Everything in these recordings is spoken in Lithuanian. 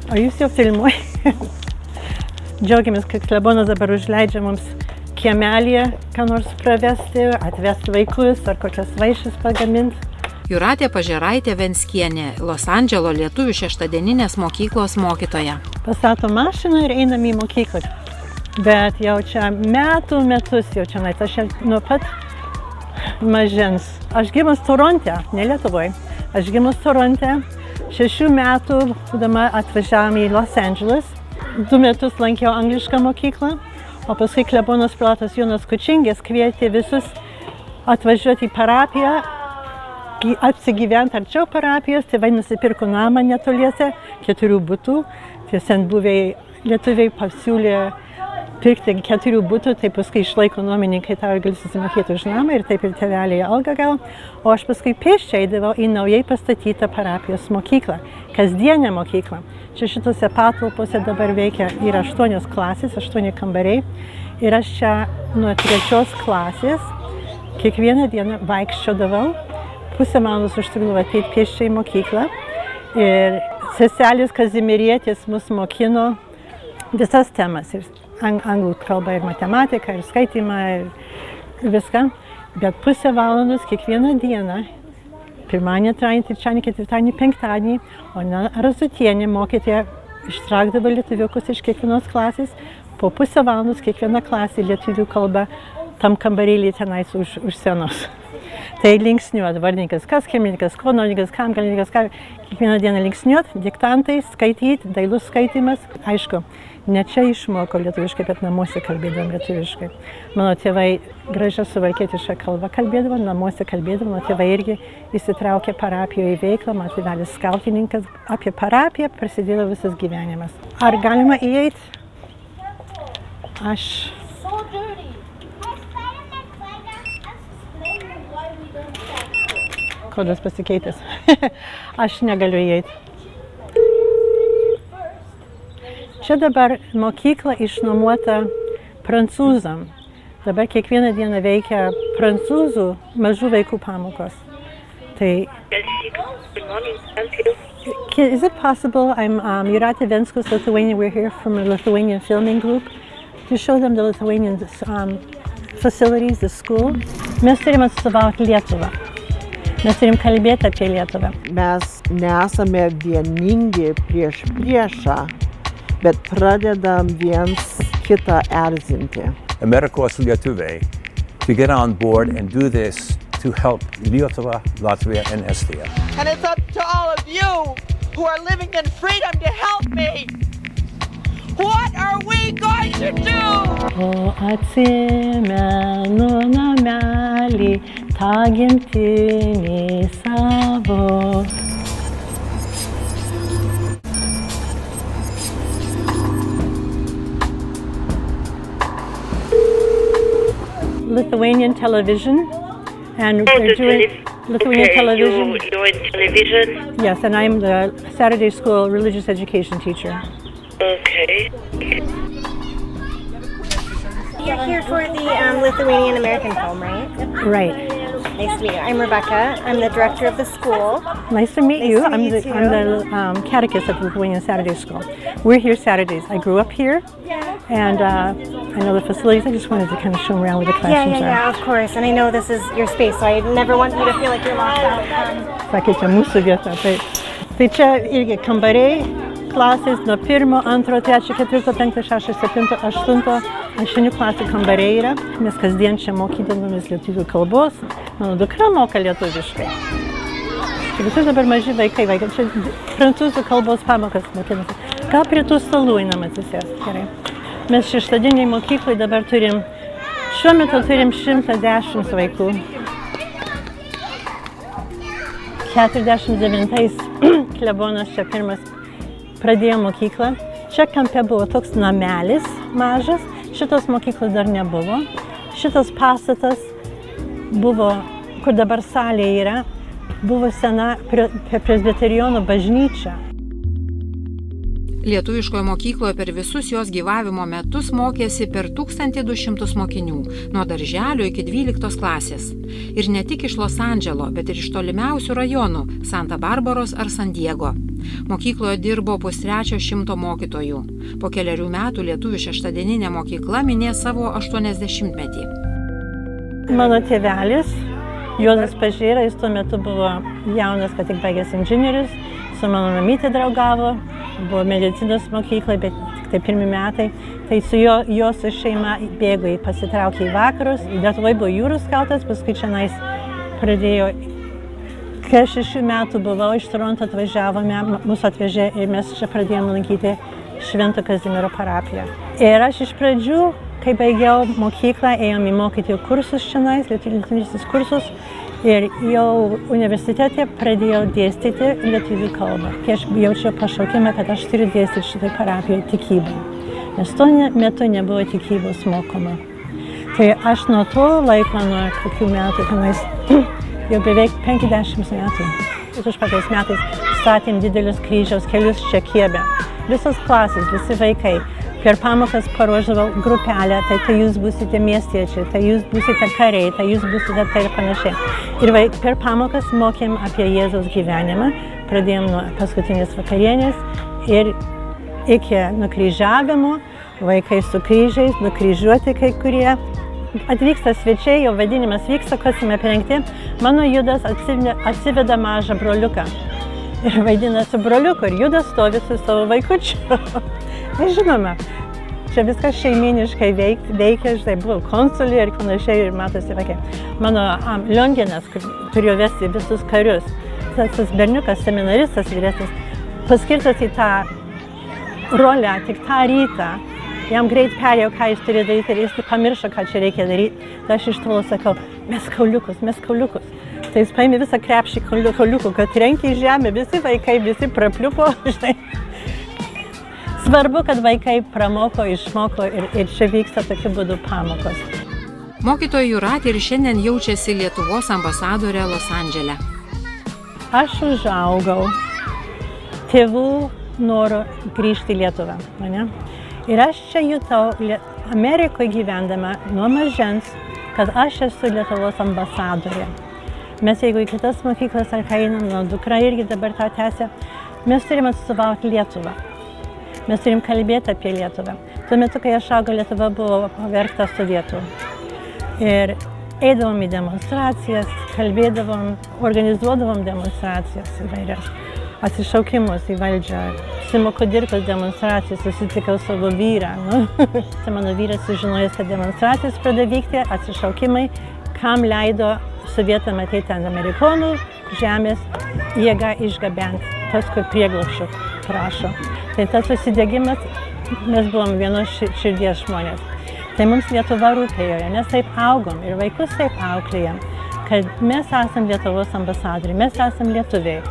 O jūs jau filmuoji. Džiaugiamės, kad klebonas dabar užleidžia mums kiemelėje, ką nors pravesti, atvesti vaikus ar kokias vaišes pagaminti. Jūratė Pažeraitė Venskienė, Los Andželo lietuvių šeštadieninės mokyklos mokytoja. Pastato mašiną ir einam į mokyklą. Bet jau čia metus jau čia, aš nuo pat mažens. Aš gimus Toronte, ne Lietuvoje. Aš gimus Toronte, 6 metų būdama atvažiavome į Los Andželas. 2 metus lankiau anglišką mokyklą, o paskui klebonas prelatas Jonas Kučingis kvietė visus atvažiuoti į parapiją, apsigyventi arčiau parapijos. Tėvai nusipirko namą netoliese, 4 butų. Tie senbuviai lietuviai pasiūlė pirkti 4 butų, tai paskui išlaiko nuomininkai tau ir gali susimokėti už namą ir taip ir tėveliai algą gal. O aš paskui pėsčiai eidavau į naujai pastatytą parapijos mokyklą, kasdienę mokyklą. Čia šitose patalpose dabar veikia yra 8 klasės, 8 kambariai. Ir aš čia nuo 3 klasės kiekvieną dieną vaikščiodavau, pusę valandos užtrukdavo ateiti pėsčiai į mokyklą. Ir seselės Kazimierietės mus mokino visas temas. Ir anglų kalbą ir matematiką, ir skaitymą, ir viską. Bet pusę valandos kiekvieną dieną, pirmadienį, antradienį, trečiadienį, ketvirtadienį, penktadienį, o Razutienė mokytoja ištraukdavo lietuviukus iš kiekvienos klasės. Po pusę valandos kiekviena klasė lietuvių kalba tam kambarėlį tenais už scenos. Tai linksniuot, vardininkas, kas kilmininkas, kodonininkas, kam galininkas, ką kiekvieną dieną linksniuot, diktantai, skaityti, dailus skaitimas. Aišku, ne čia išmoko lietuviškai, bet namuose kalbėdavom lietuviškai. Mano tėvai gražią suvalkietišką kalbą kalbėdavo, namuose kalbėdavo, mano tėvai irgi įsitraukė parapijoje į veiklą, man tėvelis skautininkas. Apie parapiją prasidėjo visas gyvenimas. Ar galima įeiti? Aš... Kodas pasikeitęs. Aš negaliu įeiti. Čia dabar mokykla išnuomota prancūzam. Dabar kiekvieną dieną veikia prancūzų mažų vaikų pamokos. Tai... Is it possible? I'm Jūratė Venskus, Lithuanian. We're here from a Lithuanian filming group to show them the Lithuanian facilities, the school. Mes turim atstovauti Lietuvą. Mes turim kalbėti apie Lietuvą. Mes nesame vieningi prieš priešą, bet pradedam viens kitą erzinti. Amerikos lietuviai to get on board and do this to help Lietuva, Latvia, and Estija. And it's up to all of you who are living in freedom to help me. What are we going to do? O atsimenu namelį, tą gimtinį savo. Lithuanian television, and we're doing Lithuanian television. You're in television? Yes, and I'm the Saturday school religious education teacher. Okay. You're here for the Lithuanian American film, right? Right. Nice to meet you. I'm Rebecca. I'm the director of the school. Nice to meet you. Nice to I'm meet the, you. I'm the catechist at Lithuanian Saturday School. We're here Saturdays. I grew up here, and I know the facilities. I just wanted to kind of show them around where the classrooms Yeah, of course. And I know this is your space, so I never want you to feel like you're locked out. Sakė, čia mūsų vieta. Tai čia irgi kambariai, klasės nuo 1, 2, 3, 4, 5, 6, 7, 8 klasių kambariai yra. Mes kasdien čia mokydavomės lietuvių kalbos. Mano dukra moka lietuviškai. Čia visi dabar maži vaikai. Čia prancūzų kalbos pamokas mokinasi. Gal prie tų stalų einam atsisės. Gerai. Mes šeštadieniai mokyklai dabar turim, šiuo metu turim 110 vaikų. 49 klebonas čia pirmas pradėjo mokyklą. Čia kampe buvo toks namelis mažas, šitos mokyklos dar nebuvo. Šitas pastatas buvo, kur dabar salė yra, buvo sena presbiterionų bažnyčia. Lietuviškoje mokykloje per visus jos gyvavimo metus mokėsi per 1200 mokinių, nuo darželio iki 12 klasės. Ir ne tik iš Los Andželo, bet ir iš tolimiausių rajonų – Santa Barbaros ar San Diego. Mokykloje dirbo 350 mokytojų. Po keliarių metų lietuvių šeštadieninė mokykla minės savo 80-metį. Mano tėvelis, Juozas Pažėra, jis tuo metu buvo jaunas, kad tik baigęs inžinierius, su mano mamytė draugavo, buvo medicinos mokyklai, bet tik tai pirmi metai. Tai su jo su šeima bėgo, pasitraukė į vakarus, Lietuvoje buvo jūrų skautas, paskui čionais pradėjo, kai 6 metų buvau, iš Toronto atvažiavome, mūsų atvežė ir mes čia pradėjome lankyti Švento Kazimiero parapiją. Ir aš iš pradžių, kai baigiau mokyklą, ėjom į mokytojų kursus čionais, lietuviškus kursus, ir jau universitete pradėjau dėstyti lietuvių kalbą. Kai aš jaučiau pašaukimą, kad aš turiu dėstyti šitai parapijoje tikybą, nes tuo metu nebuvo tikybos mokoma. Tai aš nuo to laiko, nuo kokių metų, tenais, jau beveik 50 metų. Užpraeitais metais statėm didelius kryžiaus kelius čia Kiebe. Visos klasės, visi vaikai. Per pamokas paruošdavau grupelę, tai jūs būsite miestiečiai, tai jūs būsite kariai, tai jūs būsite tai ir panašiai. Ir per pamokas mokėm apie Jėzaus gyvenimą, pradėjom nuo paskutinės vakarienės ir iki nukryžiavimo, vaikai su kryžiais, nukryžiuoti kai kurie. Atvyksta svečiai, jo vadinimas vyksta, kas jame aprengti. Mano Judas atsiveda mažą broliuką ir vaidina su broliuku, ir Judas stovi su savo vaikučiu. Žinoma, čia viskas šeiminiškai veikia, žinai, buvo konsulė ir panašiai, ir matosi, tokia. Mano Lionginas, kur turėjo vesti visus karius, tas berniukas, seminaristas vyresnis, paskirtas į tą rolę tik tą rytą. Jam greit perėjo, ką jis turi daryti, ir jis pamiršo, ką čia reikia daryti. Tai aš iš tolo sakau, mes kauliukus. Tai jis paėmė visą krepšį kauliukų, kad trenkė į žemę, visi vaikai, visi prapliupo, žinai. Svarbu, kad vaikai pramoko, išmoko ir čia vyksta tokiu būdu pamokos. Mokytoja Jūratė ir šiandien jaučiasi Lietuvos ambasadorė Los Andžele. Aš užaugau tėvų noru grįžti į Lietuvą, ne? Ir aš čia jutau Amerikoje gyvendama nuo mažens, kad aš esu Lietuvos ambasadorė. Mes jeigu į kitas mokyklas ar ką einam, mano dukra irgi dabar tą tęsia, mes turim atstovauti Lietuvą. Mes turim kalbėti apie Lietuvą. Tuo metu, kai aš augau, Lietuva buvo pavergta sovietų. Ir eidavom į demonstracijas, kalbėdavom, organizuodavom demonstracijas įvairias, atsišaukimus į valdžią. Simo Kudirkos demonstracijos susitikau savo vyrą. Tai mano vyras sužinojęs, kad demonstracijos pradėjo vykti, atsišaukimai, kam leido sovietam ateiti ant amerikonų žemės jėgą išgabenti, tas, kur prieglobsčio prašo. Tai tas susidėgymas, mes buvom vienos širdies žmonės. Tai mums Lietuva rūpėjo, nes taip augom ir vaikus taip auklėjom, kad mes esam Lietuvos ambasadoriai, mes esam lietuviai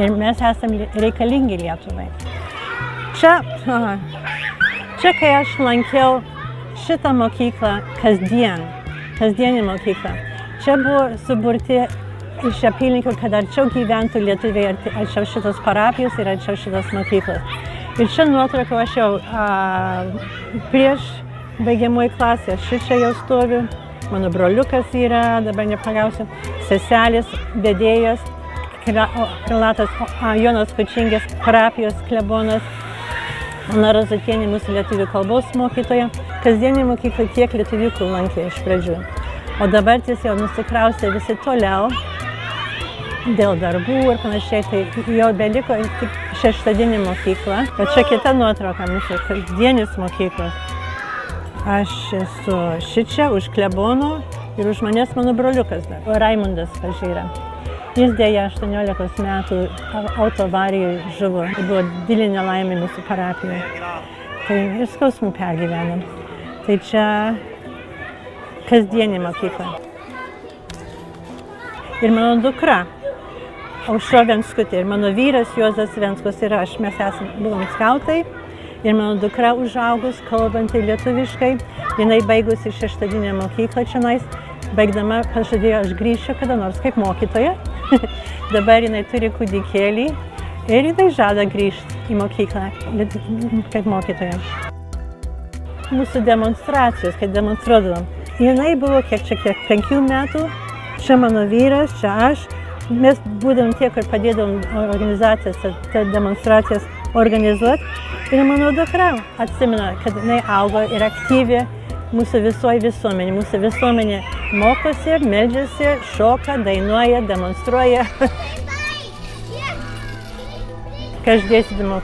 ir mes esam reikalingi Lietuvai. Čia, kai aš lankiau šitą mokyklą kasdienį mokyklą, čia buvo suburti iš apylinkių, kad arčiau gyventų lietuviai, arčiau šitos parapijos ir arčiau šitos mokyklos. Ir čia nuotraukų aš jau prieš baigiamoji klasė, aš čia jau stoviu, mano broliukas yra, dabar nepagausiu, seselės, vedėjas, prelatas Jonas Kučingės, parapijos klebonas, Ana Rozatienė, mūsų lietuvių kalbos mokytoja. Kasdienį mokyklą tiek lietuviukų lankė iš pradžių. O dabar jau nusikraustė visi toliau dėl darbų ir panašiai, tai jau beliko tik šeštadieninė mokykla. Bet čia kita nuotrauka, mūsų kasdienis mokyklos. Aš esu šičia už klebono ir už manęs mano broliukas dar, Raimundas Pažėra. Jis dėja 18 metų autoavarijoje žuvo. Tai buvo didelė nelaimė mūsų parapijoje. Tai ir skausmų pergyvenom. Tai čia kasdienė mokykla. Ir mano dukra, Aušra Venskutė, ir mano vyras Juozas Venskus ir aš, mes buvom skautai. Ir mano dukra užaugus, kalbanti lietuviškai, jinai baigusi šeštadieninę mokyklą čionais, baigdama pažadėjo, aš grįšiu kada nors kaip mokytoja. Dabar jinai turi kūdikėlį ir jinai žada grįžti į mokyklą kaip mokytoja. Mūsų demonstracijos, kai demonstruodavom, jinai buvo kiek 5 metų, čia mano vyras, čia aš, mes būdam tie, kur padėdavom organizacijas, demonstracijas organizuoti. Ir mano dukra atsimena, kad jinai augo ir aktyvi mūsų visoje visuomenė. Mūsų visuomenė mokosi, meldžiasi, šoka, dainuoja, demonstruoja. Kai aš dėstydama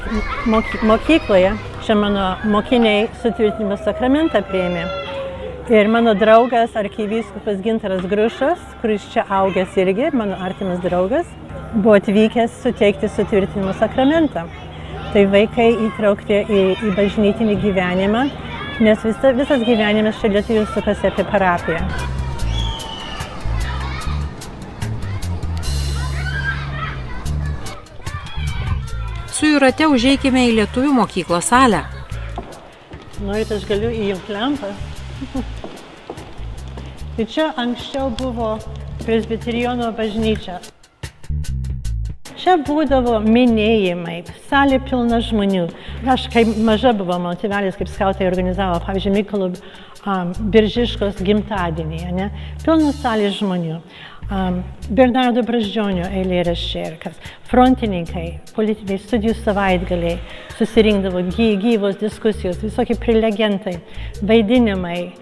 mokykloje, čia mano mokiniai sutvirtinimo sakramentą priėmė. Ir mano draugas, arkivyskupas Gintaras Grušas, kuris čia augęs irgi, mano artimas draugas, buvo atvykęs suteikti sutvirtinimo sakramentą. Tai vaikai įtraukti į bažnytinį gyvenimą, nes visas gyvenimas čia lietuvių sukasi apie parapiją. Su Jūrate užeikime į lietuvių mokyklos salę. Norit, aš galiu įjungti lempą? Tai čia anksčiau buvo presbiterijono bažnyčia. Čia būdavo minėjimai, salė pilna žmonių. Aš, kai maža buvau, mano tėvelis kaip skautai organizavo, pavyzdžiui, Mykolo Biržiškos gimtadienį, ne? Pilna salė žmonių. Bernardo Brazdžionio eilėraščiai, frontininkai, politiniai studijų savaitgaliai, susirinkdavo gyvos diskusijos, visokie prelegentai, vaidinimai.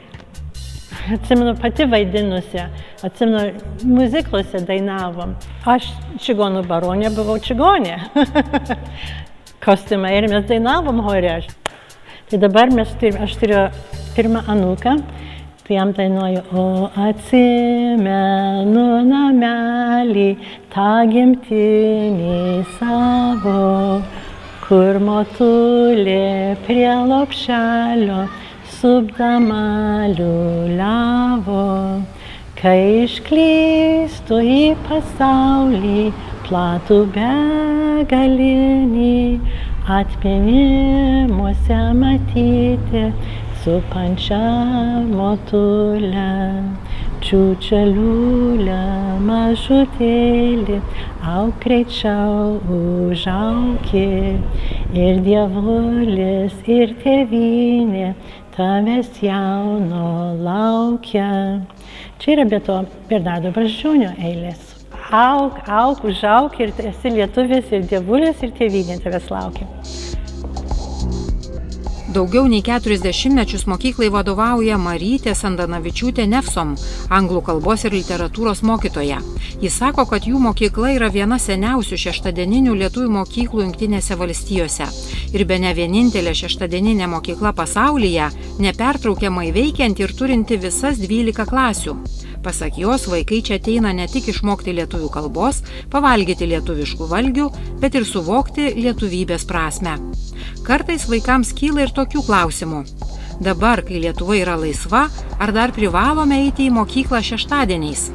Atsimenu, pati vaidinusi, atsimenu, muziklose dainavom. Aš čigonų baronė buvau čigonė. Kostiumai ir mes dainavom hore. Tai dabar aš turiu pirmą anūką. Tai jam dainuoju, o atsimenu namelį, tą gimtinį savo, kur motulė prie lopšelio supdama liuliavo. Kai išklystų į pasaulį platų begalinį, atminimuose matyti supančią motulę, čiūčeliulę mažutėlį, auk greičiau užauki, ir dievulis, ir tėvynė tavęs jauno laukia. Čia yra be to Bernardo Brazdžionio eilės. Auk, užauk, ir esi lietuvis, ir dievulis, ir tėvynė tavęs laukia. Daugiau nei 40 mečius mokyklai vadovauja Marytė Sandanavičiūtė Nefsom, anglų kalbos ir literatūros mokytoja. Jis sako, kad jų mokykla yra viena seniausių šeštadieninių lietuvių mokyklų Jungtinėse valstijose. Ir bene vienintelė šeštadieninė mokykla pasaulyje, nepertraukiamai veikianti ir turinti visas 12 klasių. Pasak jos, vaikai čia ateina ne tik išmokti lietuvių kalbos, pavalgyti lietuviškų valgių, bet ir suvokti lietuvybės prasmę. Kartais vaikams kyla ir tokių klausimų. Dabar, kai Lietuva yra laisva, ar dar privalome eiti į mokyklą šeštadieniais?